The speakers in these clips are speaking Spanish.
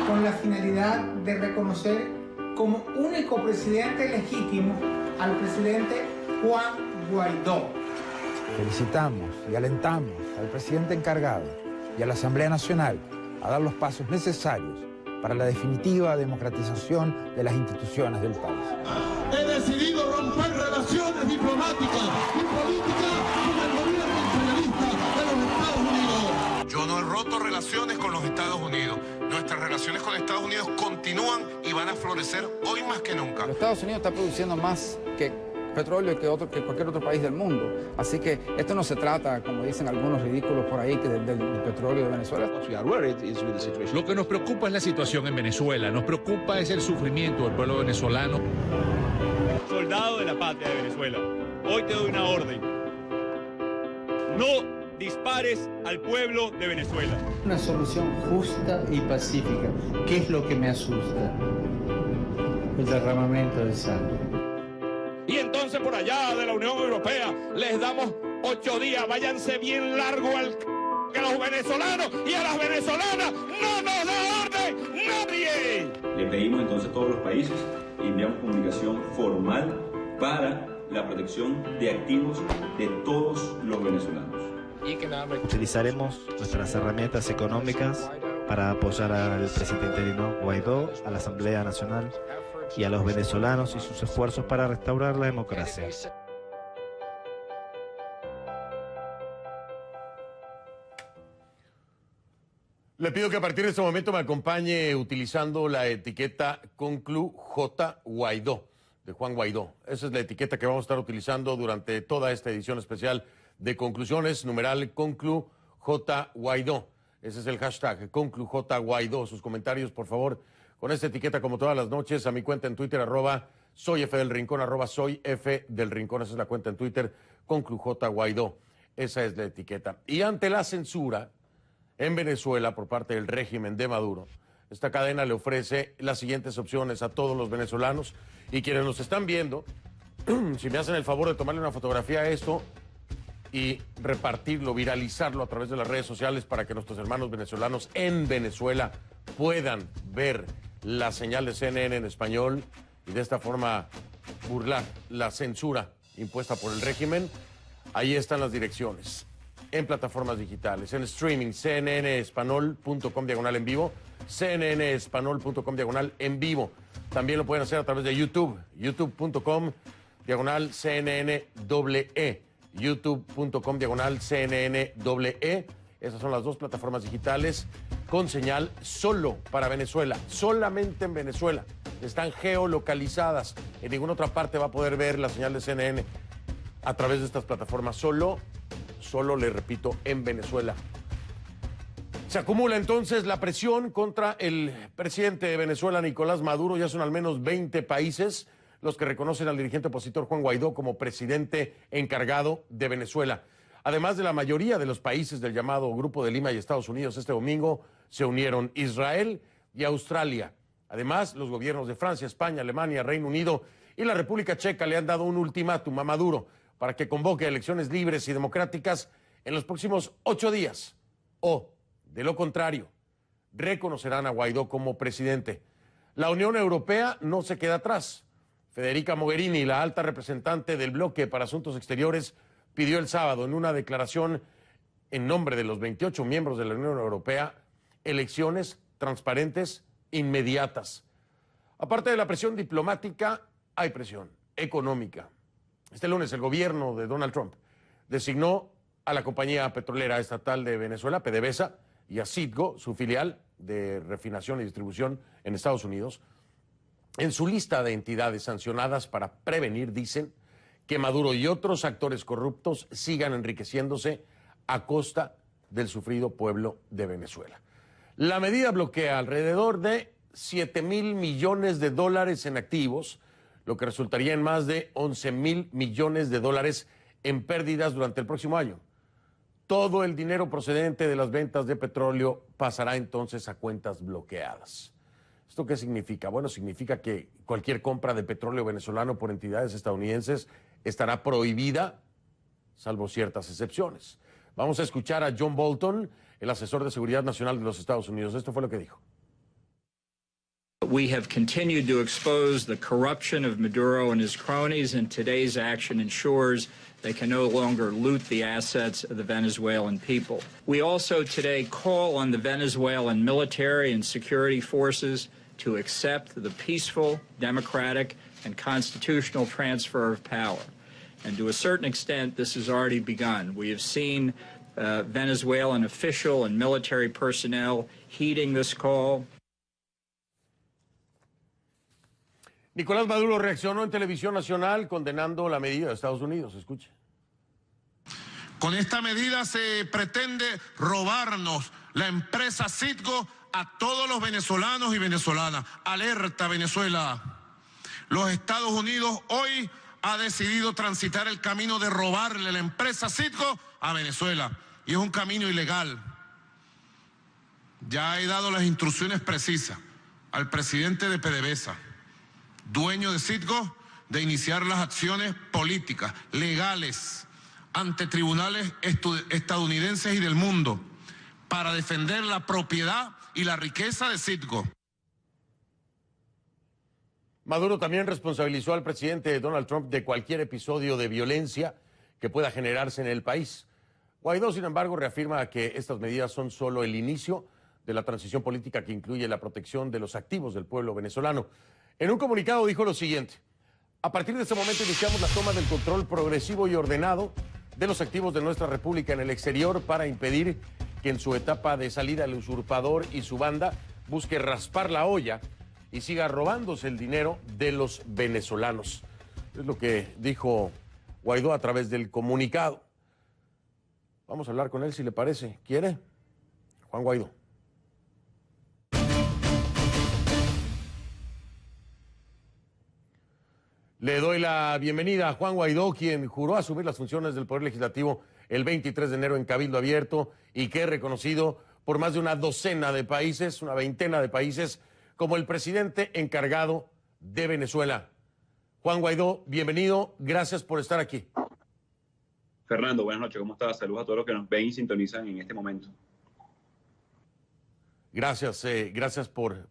con la finalidad de reconocer como único presidente legítimo al presidente Juan Guaidó. Felicitamos y alentamos al presidente encargado y a la Asamblea Nacional a dar los pasos necesarios para la definitiva democratización de las instituciones del país. He decidido romper relaciones diplomáticas y políticas con el gobierno imperialista de los Estados Unidos. Yo no he roto relaciones con los Estados Unidos. Nuestras relaciones con Estados Unidos continúan y van a florecer hoy más que nunca. Los Estados Unidos está produciendo más petróleo que cualquier otro país del mundo. Así que esto no se trata, como dicen algunos ridículos por ahí, del petróleo de Venezuela. Lo que nos preocupa es la situación en Venezuela. Nos preocupa es el sufrimiento del pueblo venezolano. Soldado de la patria de Venezuela, hoy te doy una orden. No dispares al pueblo de Venezuela. Una solución justa y pacífica. ¿Qué es lo que me asusta? El derramamiento de sangre. Y entonces por allá de la Unión Europea les damos 8 días. Váyanse bien largo que los venezolanos y a las venezolanas no nos da orden nadie. Le pedimos entonces a todos los países y enviamos comunicación formal para la protección de activos de todos los venezolanos. Utilizaremos nuestras herramientas económicas para apoyar al presidente interino Guaidó, a la Asamblea Nacional y a los venezolanos y sus esfuerzos para restaurar la democracia. Le pido que a partir de este momento me acompañe utilizando la etiqueta Conclu J. Guaidó, de Juan Guaidó. Esa es la etiqueta que vamos a estar utilizando durante toda esta edición especial de Conclusiones, numeral Conclu J. Guaidó. Ese es el hashtag, Conclu J. Guaidó. Sus comentarios, por favor, con esta etiqueta, como todas las noches, a mi cuenta en Twitter, @soyfdelrincón, @soyfdelrincón. Esa es la cuenta en Twitter, Conclu J. Guaidó. Esa es la etiqueta. Y ante la censura en Venezuela por parte del régimen de Maduro, esta cadena le ofrece las siguientes opciones a todos los venezolanos y quienes nos están viendo. Si me hacen el favor de tomarle una fotografía a esto y repartirlo, viralizarlo a través de las redes sociales para que nuestros hermanos venezolanos en Venezuela puedan ver la señal de CNN en español y de esta forma burlar la censura impuesta por el régimen. Ahí están las direcciones. En plataformas digitales, en streaming, cnnespanol.com/en vivo, cnnespanol.com/en vivo. También lo pueden hacer a través de YouTube, youtube.com/CNN youtube.com/CNN. Esas son las dos plataformas digitales con señal solo para Venezuela, solamente en Venezuela. Están geolocalizadas. En ninguna otra parte va a poder ver la señal de CNN a través de estas plataformas. Solo, le repito, en Venezuela. Se acumula entonces la presión contra el presidente de Venezuela, Nicolás Maduro. Ya son al menos 20 países los que reconocen al dirigente opositor Juan Guaidó como presidente encargado de Venezuela. Además de la mayoría de los países del llamado Grupo de Lima y Estados Unidos, este domingo se unieron Israel y Australia. Además, los gobiernos de Francia, España, Alemania, Reino Unido y la República Checa le han dado un ultimátum a Maduro para que convoque elecciones libres y democráticas en los próximos 8 días. O, de lo contrario, reconocerán a Guaidó como presidente. La Unión Europea no se queda atrás. Federica Mogherini, la alta representante del bloque para asuntos exteriores, pidió el sábado en una declaración en nombre de los 28 miembros de la Unión Europea elecciones transparentes, inmediatas. Aparte de la presión diplomática, hay presión económica. Este lunes el gobierno de Donald Trump designó a la compañía petrolera estatal de Venezuela, PDVSA, y a Citgo, su filial de refinación y distribución en Estados Unidos, en su lista de entidades sancionadas para prevenir, dicen, que Maduro y otros actores corruptos sigan enriqueciéndose a costa del sufrido pueblo de Venezuela. La medida bloquea alrededor de 7,000 millones de dólares en activos, lo que resultaría en más de 11,000 millones de dólares en pérdidas durante el próximo año. Todo el dinero procedente de las ventas de petróleo pasará entonces a cuentas bloqueadas. ¿Esto qué significa? Bueno, significa que cualquier compra de petróleo venezolano por entidades estadounidenses estará prohibida, salvo ciertas excepciones. Vamos a escuchar a John Bolton, el asesor de Seguridad Nacional de los Estados Unidos. Esto fue lo que dijo. We have continued to expose the corruption of Maduro and his cronies, and today's action ensures they can no longer loot the assets of the Venezuelan people. We also today call on the Venezuelan military and security forces to accept the peaceful, democratic, and constitutional transfer of power. And to a certain extent, this has already begun. We have seen Venezuelan official and military personnel heeding this call. Nicolás Maduro reaccionó en televisión nacional condenando la medida de Estados Unidos. Escuche. Con esta medida se pretende robarnos la empresa Citgo a todos los venezolanos y venezolanas. Alerta, Venezuela. Los Estados Unidos hoy ha decidido transitar el camino de robarle la empresa Citgo a Venezuela. Y es un camino ilegal. Ya he dado las instrucciones precisas al presidente de PDVSA, dueño de Citgo, de iniciar las acciones políticas, legales, ante tribunales estadounidenses y del mundo, para defender la propiedad y la riqueza de Citgo. Maduro también responsabilizó al presidente Donald Trump de cualquier episodio de violencia que pueda generarse en el país. Guaidó, sin embargo, reafirma que estas medidas son solo el inicio de la transición política que incluye la protección de los activos del pueblo venezolano. En un comunicado dijo lo siguiente: a partir de este momento iniciamos la toma del control progresivo y ordenado de los activos de nuestra república en el exterior para impedir que en su etapa de salida el usurpador y su banda busque raspar la olla y siga robándose el dinero de los venezolanos. Es lo que dijo Guaidó a través del comunicado. Vamos a hablar con él si le parece. ¿Quiere? Juan Guaidó. Le doy la bienvenida a Juan Guaidó, quien juró asumir las funciones del Poder Legislativo el 23 de enero en Cabildo Abierto y que es reconocido por más de una docena de países, una veintena de países, como el presidente encargado de Venezuela. Juan Guaidó, bienvenido, gracias por estar aquí. Fernando, buenas noches, ¿cómo estás? Saludos a todos los que nos ven y sintonizan en este momento. Gracias, gracias por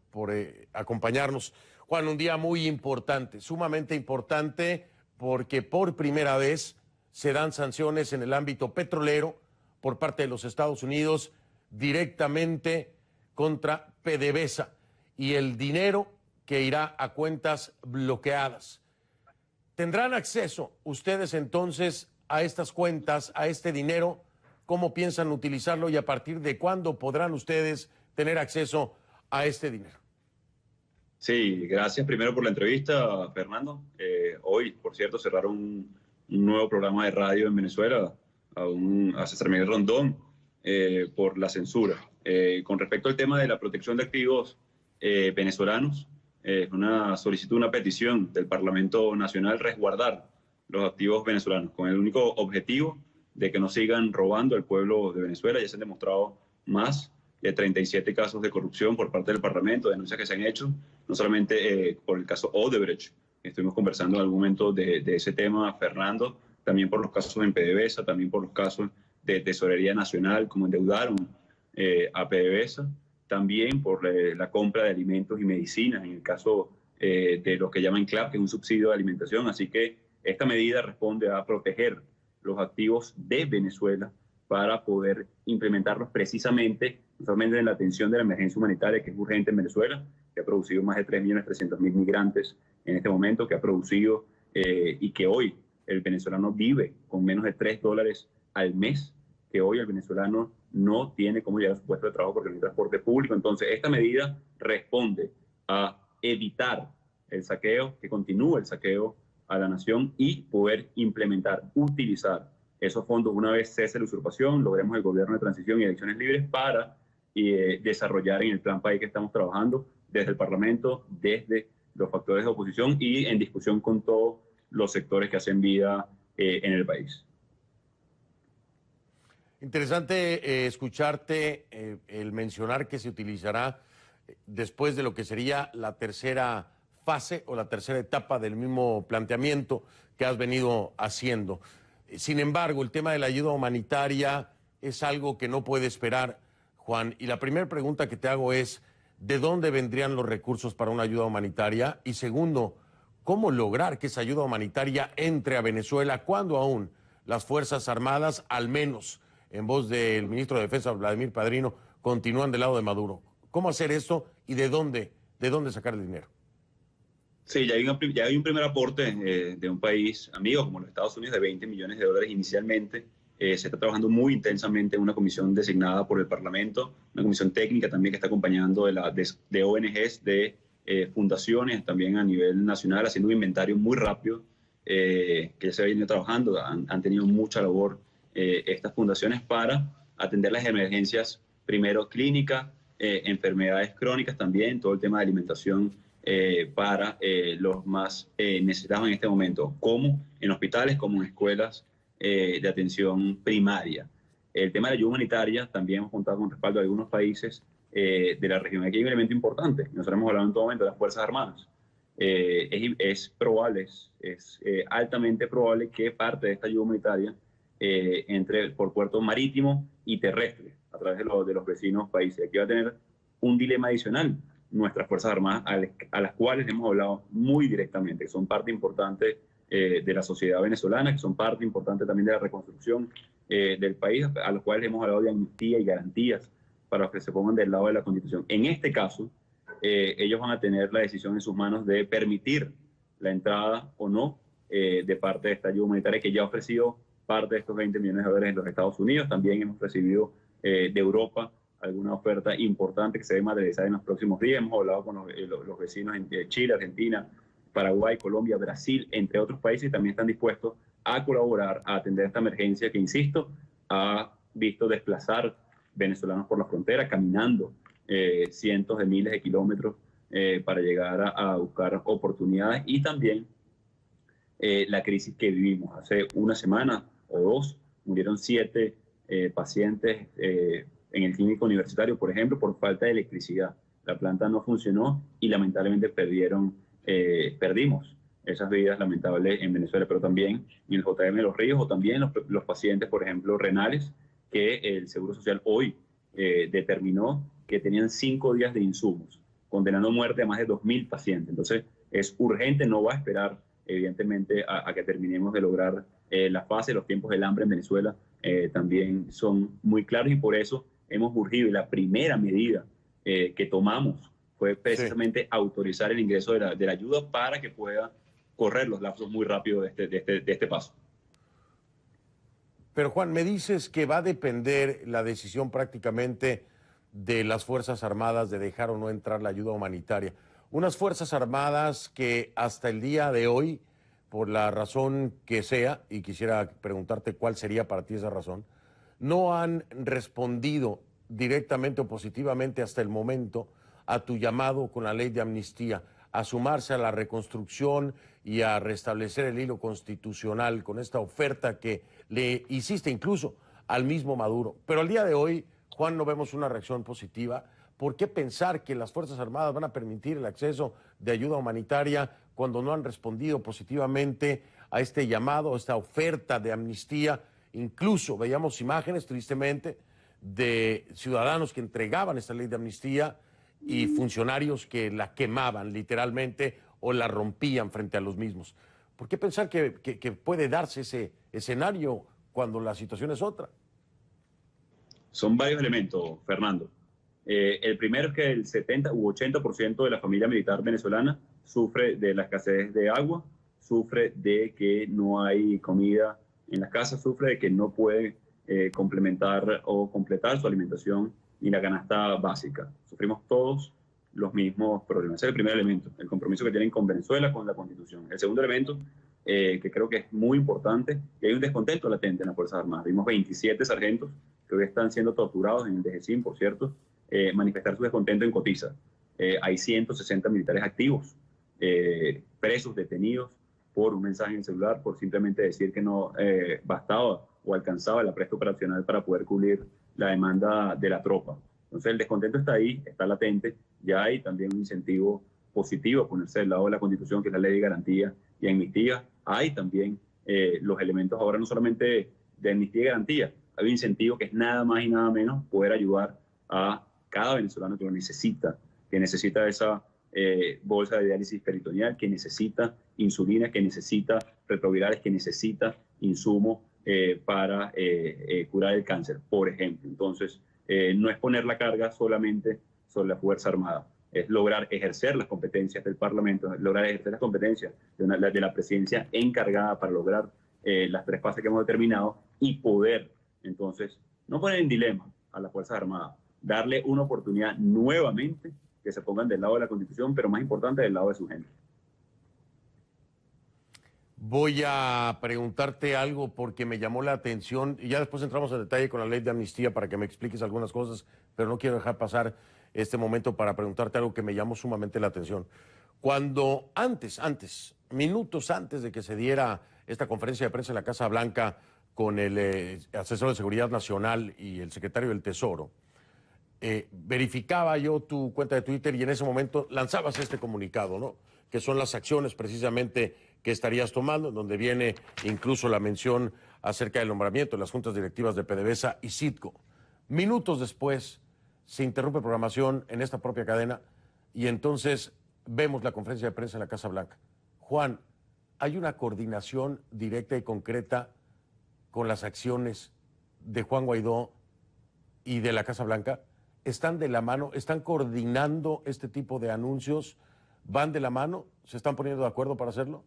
acompañarnos. Juan, un día muy importante, sumamente importante, porque por primera vez se dan sanciones en el ámbito petrolero por parte de los Estados Unidos directamente contra PDVSA y el dinero que irá a cuentas bloqueadas. ¿Tendrán acceso ustedes entonces a estas cuentas, a este dinero? ¿Cómo piensan utilizarlo y a partir de cuándo podrán ustedes tener acceso a este dinero? Sí, gracias primero por la entrevista, Fernando. Hoy, por cierto, cerraron un nuevo programa de radio en Venezuela a César Miguel Rondón por la censura. Con respecto al tema de la protección de activos venezolanos, una solicitud, una petición del Parlamento Nacional resguardar los activos venezolanos con el único objetivo de que no sigan robando al pueblo de Venezuela. Ya se han demostrado más de 37 casos de corrupción por parte del Parlamento, denuncias que se han hecho, no solamente por el caso Odebrecht, estuvimos conversando en algún momento de ese tema, Fernando, también por los casos en PDVSA, también por los casos de Tesorería Nacional, como endeudaron a PDVSA, también por la compra de alimentos y medicinas, en el caso de lo que llaman CLAP, que es un subsidio de alimentación. Así que esta medida responde a proteger los activos de Venezuela para poder implementarlos precisamente, no solamente en la atención de la emergencia humanitaria, que es urgente en Venezuela, que ha producido más de 3.300.000 migrantes en este momento, que ha producido y que hoy el venezolano vive con menos de $3 al mes, que hoy el venezolano no tiene cómo llegar a su puesto de trabajo porque no hay transporte público. Entonces, esta medida responde a evitar el saqueo, que continúe el saqueo a la nación y poder implementar, utilizar esos fondos una vez cese la usurpación, logremos el gobierno de transición y elecciones libres para desarrollar en el plan país que estamos trabajando desde el Parlamento, desde los factores de oposición y en discusión con todos los sectores que hacen vida en el país. Interesante escucharte el mencionar que se utilizará después de lo que sería la tercera fase o la tercera etapa del mismo planteamiento que has venido haciendo. Sin embargo, el tema de la ayuda humanitaria es algo que no puede esperar, Juan. Y la primera pregunta que te hago es, ¿de dónde vendrían los recursos para una ayuda humanitaria? Y segundo, ¿cómo lograr que esa ayuda humanitaria entre a Venezuela cuando aún las Fuerzas Armadas, al menos en voz del ministro de Defensa, Vladimir Padrino, continúan del lado de Maduro? ¿Cómo hacer esto y de dónde sacar el dinero? Sí, ya hay un primer aporte de un país amigo como los Estados Unidos de $20 millones inicialmente. Se está trabajando muy intensamente en una comisión designada por el Parlamento, una comisión técnica también que está acompañando de ONGs, de fundaciones, también a nivel nacional, haciendo un inventario muy rápido que ya se ha venido trabajando. Han tenido mucha labor estas fundaciones para atender las emergencias, primero clínicas, enfermedades crónicas también, todo el tema de alimentación para los más necesitados en este momento, como en hospitales, como en escuelas de atención primaria. El tema de la ayuda humanitaria, también hemos contado con respaldo de algunos países de la región. Aquí hay un elemento importante, nosotros hemos hablado en todo momento de las Fuerzas Armadas. Es probable, es altamente probable que parte de esta ayuda humanitaria entre por puerto marítimo y terrestre, a través de los vecinos países. Aquí va a tener un dilema adicional nuestras Fuerzas Armadas, a las cuales hemos hablado muy directamente, que son parte importante de la sociedad venezolana, que son parte importante también de la reconstrucción del país, a los cuales hemos hablado de amnistía y garantías para los que se pongan del lado de la Constitución. En este caso, ellos van a tener la decisión en sus manos de permitir la entrada o no de parte de esta ayuda humanitaria que ya ha ofrecido parte de estos $20 millones en los Estados Unidos. También hemos recibido de Europa alguna oferta importante que se debe materializar en los próximos días. Hemos hablado con los vecinos de Chile, Argentina, Paraguay, Colombia, Brasil, entre otros países, y también están dispuestos a colaborar, a atender esta emergencia que, insisto, ha visto desplazar venezolanos por la frontera, caminando cientos de miles de kilómetros para llegar a buscar oportunidades, y también la crisis que vivimos. Hace una semana o dos murieron 7 pacientes en el clínico universitario, por ejemplo, por falta de electricidad. La planta no funcionó y lamentablemente perdimos esas vidas lamentables en Venezuela, pero también en el JM de Los Ríos, o también los pacientes, por ejemplo, renales, que el Seguro Social hoy determinó que tenían 5 días de insumos, condenando a muerte a más de 2.000 pacientes. Entonces, es urgente, no va a esperar, evidentemente, a que terminemos de lograr la fase. Los tiempos del hambre en Venezuela también son muy claros, y por eso hemos urgido, y la primera medida que tomamos fue precisamente autorizar el ingreso de la ayuda para que pueda correr los lapsos muy rápido de este paso. Pero Juan, me dices que va a depender la decisión prácticamente de las Fuerzas Armadas de dejar o no entrar la ayuda humanitaria. Unas Fuerzas Armadas que hasta el día de hoy, por la razón que sea, y quisiera preguntarte cuál sería para ti esa razón, no han respondido directamente o positivamente hasta el momento a tu llamado con la ley de amnistía, a sumarse a la reconstrucción y a restablecer el hilo constitucional con esta oferta que le hiciste incluso al mismo Maduro. Pero al día de hoy, Juan, no vemos una reacción positiva. ¿Por qué pensar que las Fuerzas Armadas van a permitir el acceso de ayuda humanitaria cuando no han respondido positivamente a este llamado, a esta oferta de amnistía? Incluso veíamos imágenes, tristemente, de ciudadanos que entregaban esta ley de amnistía y funcionarios que la quemaban literalmente o la rompían frente a los mismos. ¿Por qué pensar que puede darse ese escenario cuando la situación es otra? Son varios elementos, Fernando. El primero es que el 70 u 80% de la familia militar venezolana sufre de la escasez de agua, sufre de que no hay comida en las casas, sufre de que no puede complementar o completar su alimentación ni la canasta básica. Sufrimos todos los mismos problemas. Ese es el primer elemento, el compromiso que tienen con Venezuela, con la Constitución. El segundo elemento, que creo que es muy importante, que hay un descontento latente en las Fuerzas Armadas. Vimos 27 sargentos que hoy están siendo torturados en el DGCIM, por cierto, manifestar su descontento en Cotiza. Hay 160 militares activos, presos, detenidos por un mensaje en el celular, por simplemente decir que no bastaba o alcanzaba el apresto operacional para poder cubrir la demanda de la tropa. Entonces el descontento está ahí, está latente. Ya hay también un incentivo positivo a ponerse del lado de la Constitución, que es la ley de garantía y amnistía. Hay también los elementos ahora no solamente de amnistía y garantía, hay un incentivo que es nada más y nada menos poder ayudar a cada venezolano que lo necesita que necesita esa bolsa de diálisis peritoneal, que necesita insulina, que necesita retrovirales, que necesita insumos para curar el cáncer, por ejemplo. Entonces, no es poner la carga solamente sobre la Fuerza Armada, es lograr ejercer las competencias del Parlamento, es lograr ejercer las competencias de la presidencia encargada para lograr las 3 fases que hemos determinado y poder, entonces, no poner en dilema a las Fuerzas Armadas, darle una oportunidad nuevamente que se pongan del lado de la Constitución, pero más importante, del lado de su gente. Voy a preguntarte algo porque me llamó la atención y ya después entramos en detalle con la ley de amnistía para que me expliques algunas cosas, pero no quiero dejar pasar este momento para preguntarte algo que me llamó sumamente la atención. Cuando minutos antes de que se diera esta conferencia de prensa en la Casa Blanca con el asesor de Seguridad Nacional y el secretario del Tesoro, verificaba yo tu cuenta de Twitter y en ese momento lanzabas este comunicado, ¿no? Que son las acciones precisamente que estarías tomando, donde viene incluso la mención acerca del nombramiento de las juntas directivas de PDVSA y Citgo. Minutos después se interrumpe programación en esta propia cadena y entonces vemos la conferencia de prensa en la Casa Blanca. Juan, ¿hay una coordinación directa y concreta con las acciones de Juan Guaidó y de la Casa Blanca? ¿Están de la mano? ¿Están coordinando este tipo de anuncios? ¿Van de la mano? ¿Se están poniendo de acuerdo para hacerlo?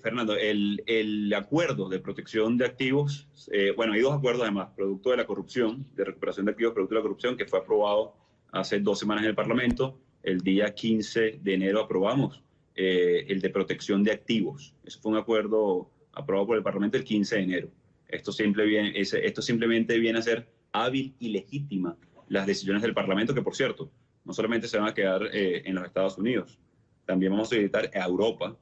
Fernando, el acuerdo de protección de activos, bueno, hay 2 acuerdos además, producto de la corrupción, de recuperación de activos producto de la corrupción, que fue aprobado hace 2 semanas en el Parlamento. El día 15 de enero aprobamos el de protección de activos. Eso fue un acuerdo aprobado por el Parlamento el 15 de enero. Esto simplemente viene a ser hábil y legítima las decisiones del Parlamento, que por cierto, no solamente se van a quedar en los Estados Unidos, también vamos a solicitar a Europa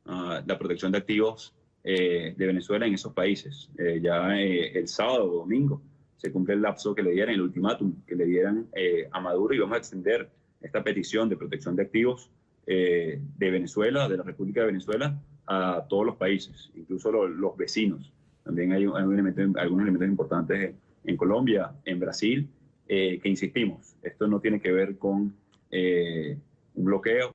la protección de activos de Venezuela en esos países. Ya el sábado o domingo se cumple el lapso que le dieran, el ultimátum que le dieran a Maduro, y vamos a extender esta petición de protección de activos de Venezuela, de la República de Venezuela, a todos los países, incluso los vecinos. También hay algunos elementos importantes en Colombia, en Brasil, que insistimos, esto no tiene que ver con un bloqueo.